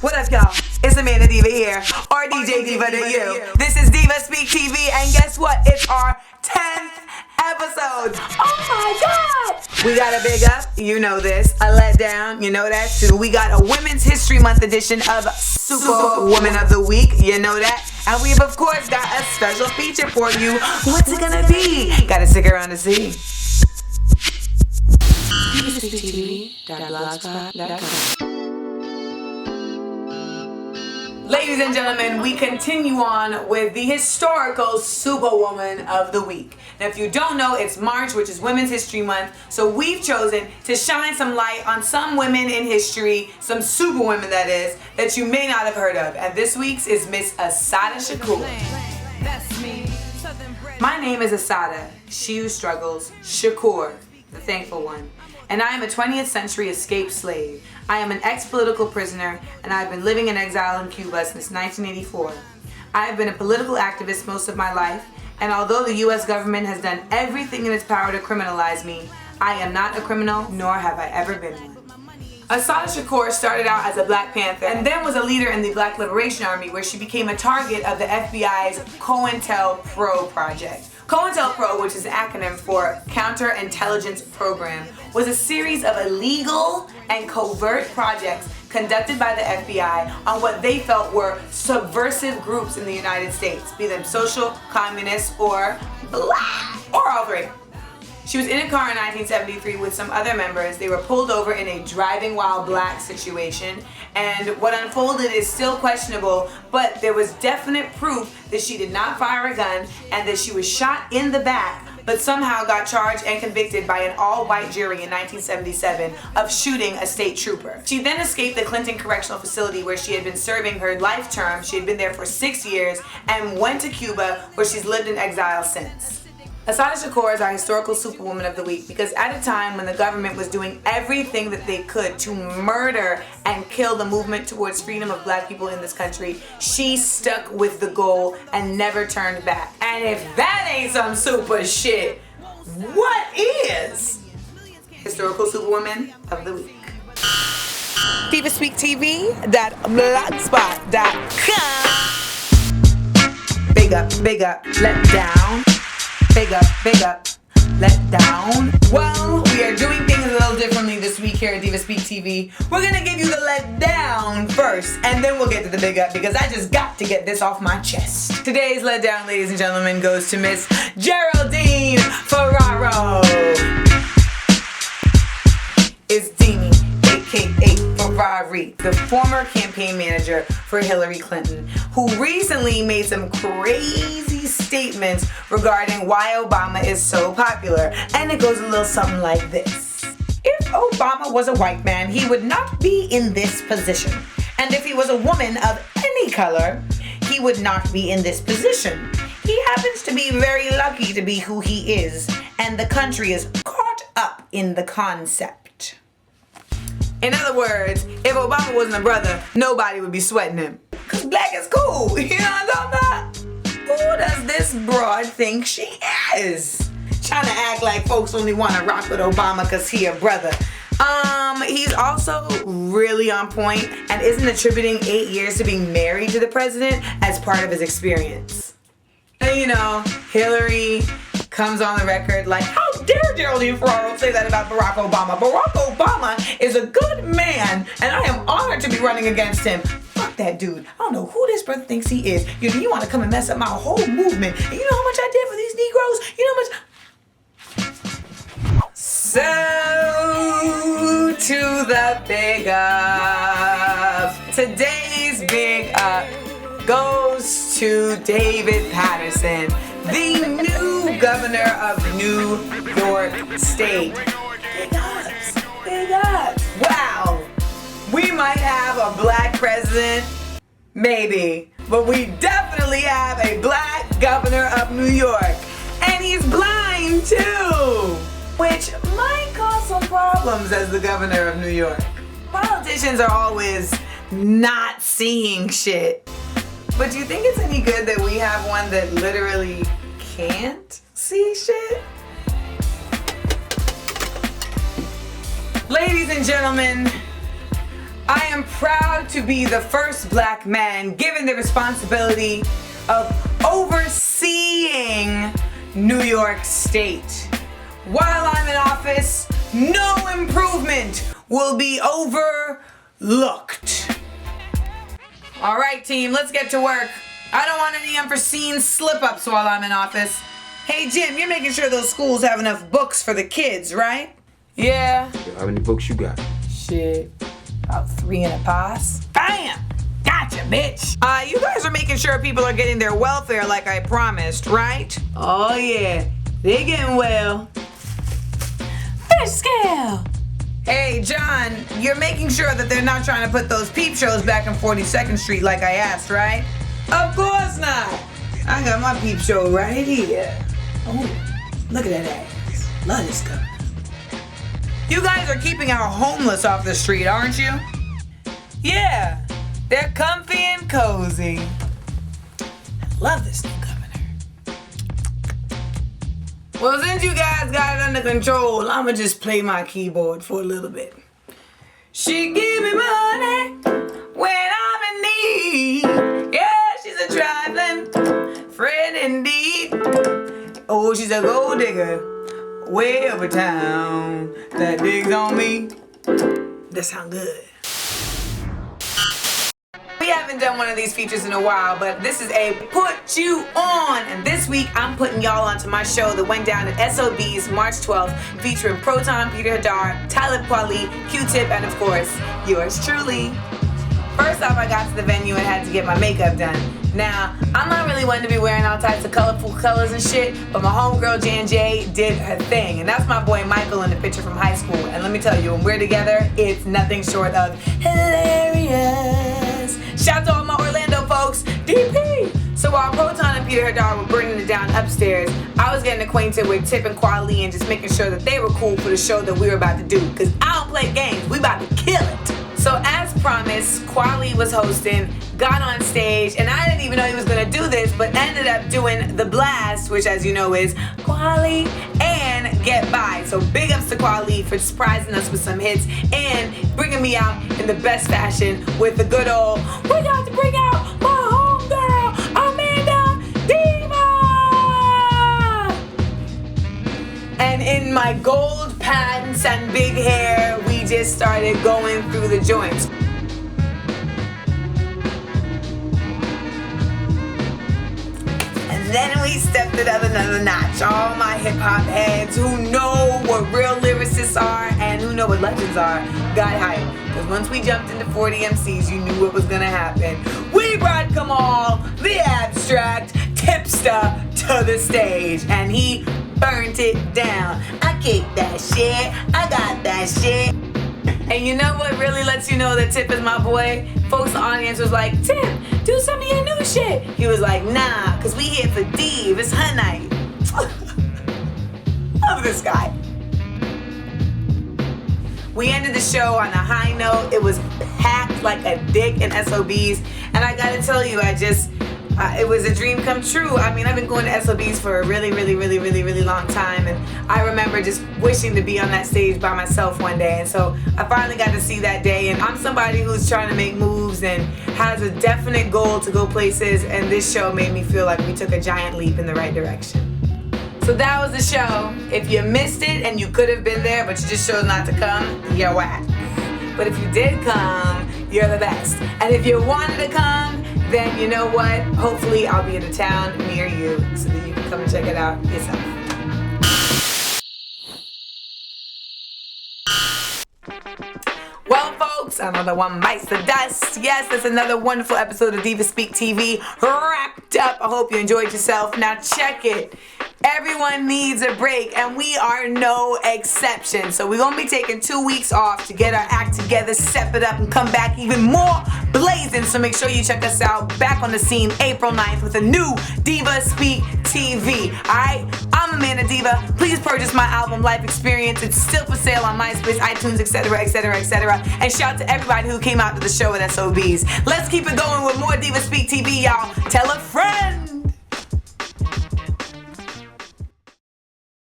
What up, y'all? It's Amanda Diva here, or DJ Diva to you. This is Diva Speak TV, and guess what? It's our 10th episode. Oh my God! We got a big up, you know this. A letdown, you know that too. We got a Women's History Month edition of Supa Woman of the Week, you know that. And we've of course got a special feature for you. What's it gonna be? Gotta stick around to see. DivaSpeakTV.blogspot.com. Ladies and gentlemen, we continue on with the historical Supa Woman of the Week. Now, if you don't know, it's March, which is Women's History Month, so we've chosen to shine some light on some women in history, some Supa women that is, that you may not have heard of. And this week's is Miss Assata Shakur. My name is Assata, she who struggles, Shakur, the thankful one. And I am a 20th century escaped slave. I am an ex-political prisoner, and I've been living in exile in Cuba since 1984. I have been a political activist most of my life, and although the U.S. government has done everything in its power to criminalize me, I am not a criminal, nor have I ever been one. Assata Shakur started out as a Black Panther and then was a leader in the Black Liberation Army, where she became a target of the FBI's COINTELPRO project. COINTELPRO, which is an acronym for Counterintelligence Program, was a series of illegal and covert projects conducted by the FBI on what they felt were subversive groups in the United States, be them social, communist, or Black, or all three. She was in a car in 1973 with some other members. They were pulled over in a driving while black situation, and what unfolded is still questionable, but there was definite proof that she did not fire a gun and that she was shot in the back, but somehow got charged and convicted by an all-white jury in 1977 of shooting a state trooper. She then escaped the Clinton Correctional Facility, where she had been serving her life term. She had been there for 6 years and went to Cuba, where she's lived in exile since. Assata Shakur is our historical Supa Woman of the Week because at a time when the government was doing everything that they could to murder and kill the movement towards freedom of Black people in this country, she stuck with the goal and never turned back. And if that ain't some Supa shit, what is? Historical Supa Woman of the Week. Diva Speak TV, blogspot.com. Big up, let down. Big up, let down. Well, we are doing things a little differently this week here at Diva Speak TV. We're gonna give you the let down first, and then we'll get to the big up because I just got to get this off my chest. Today's let down, ladies and gentlemen, goes to Miss Geraldine Ferraro. It's Deanie, aka Ferrari, the former campaign manager for Hillary Clinton, who recently made some crazy statements regarding why Obama is so popular. And it goes a little something like this. If Obama was a white man, he would not be in this position. And if he was a woman of any color, he would not be in this position. He happens to be very lucky to be who he is, and the country is caught up in the concept. In other words, if Obama wasn't a brother, nobody would be sweating him. Cause black is cool, you know what I'm talking about? Who does this broad think she is? Trying to act like folks only want to rock with Obama cause he a brother. He's also really on point and isn't attributing 8 years to being married to the president as part of his experience. And you know, Hillary comes on the record like, how dare Geraldine Ferraro say that about Barack Obama? Barack Obama is a good man, and I am honored to be running against him. Fuck that dude. I don't know who this brother thinks he is. You want to come and mess up my whole movement. And you know how much I did for these Negroes? You know how much... So, to the big up. Today's big up goes to David Patterson, the new governor of New York State. Big ups. Wow. We might have a black president, maybe, but we definitely have a black governor of New York. And he's blind too, which might cause some problems as the governor of New York. Politicians are always not seeing shit. But do you think it's any good that we have one that literally can't see shit? Ladies and gentlemen, I am proud to be the first black man given the responsibility of overseeing New York State. While I'm in office, no improvement will be overlooked. All right, team, let's get to work. I don't want any unforeseen slip-ups while I'm in office. Hey, Jim, you're making sure those schools have enough books for the kids, right? Yeah. How many books you got? Shit, about 3 and a pass. Bam! Gotcha, bitch! You guys are making sure people are getting their welfare like I promised, right? Oh yeah, they're getting well. Fish scale! Hey, John, you're making sure that they're not trying to put those peep shows back in 42nd Street like I asked, right? Of course not! I got my peep show right here. Oh, look at that ass. Love this guy. You guys are keeping our homeless off the street, aren't you? Yeah, they're comfy and cozy. I love this new governor. Well, since you guys got it under control, I'ma just play my keyboard for a little bit. She give me money when I'm in need. Yeah, she's a trifling friend indeed. Oh, she's a gold digger. Way over town, that digs on me. That sound good. We haven't done one of these features in a while, but this is a Put You On. And this week, I'm putting y'all onto my show that went down at SOB's March 12th, featuring Proton, Peter Hadar, Talib Kweli, Q-Tip, and of course, yours truly. First off, I got to the venue and had to get my makeup done. Now, I'm not really one to be wearing all types of colorful colors and shit, but my homegirl Jan J did her thing, and that's my boy Michael in the picture from high school. And let me tell you, when we're together, it's nothing short of hilarious. Shout out to all my Orlando folks, DP! So while Proton and Peter Hadar were burning it down upstairs, I was getting acquainted with Tip and Kweli and just making sure that they were cool for the show that we were about to do, because I don't play games, we about to kill it. So as promised, Kweli was hosting, got on stage, and I didn't even know he was gonna do this, but ended up doing The Blast, which as you know is Kweli and Get By. So big ups to Kweli for surprising us with some hits and bringing me out in the best fashion with the good old, we got to bring out my homegirl, Amanda Diva! And in my gold pants and big hair, we just started going through the joints. And then we stepped it up another notch. All my hip hop heads who know what real lyricists are and who know what legends are got hyped. Because once we jumped into 40 MCs, you knew what was gonna happen. We brought Kamal, the abstract tipster, to the stage, and he burnt it down. I kicked that shit, I got that shit. And you know what really lets you know that Tip is my boy? Folks in the audience was like, Tip, do some of your new shit. He was like, nah, cause we here for Div, it's her night. Love this guy. We ended the show on a high note. It was packed like a dick in SOBs. And I gotta tell you, it was a dream come true. I mean, I've been going to SOBs for a really long time, and I remember just wishing to be on that stage by myself one day, and so I finally got to see that day. And I'm somebody who's trying to make moves and has a definite goal to go places, and this show made me feel like we took a giant leap in the right direction. So that was the show. If you missed it and you could have been there but you just chose not to come, you're whack. But if you did come, you're the best. And if you wanted to come, then you know what? Hopefully I'll be in a town near you so that you can come and check it out yourself. Well, folks, another one bites the dust. Yes, that's another wonderful episode of Diva Speak TV wrapped up. I hope you enjoyed yourself. Now check it. Everyone needs a break, and we are no exception. So we're gonna be taking 2 weeks off to get our act together, step it up, and come back even more blazing. So make sure you check us out back on the scene April 9th with a new Diva Speak TV. Alright? I'm Amanda Diva. Please purchase my album Life Experience. It's still for sale on MySpace, iTunes, etc., etc., etc. And shout out to everybody who came out to the show at SOBs. Let's keep it going with more Diva Speak TV, y'all. Tell a friend.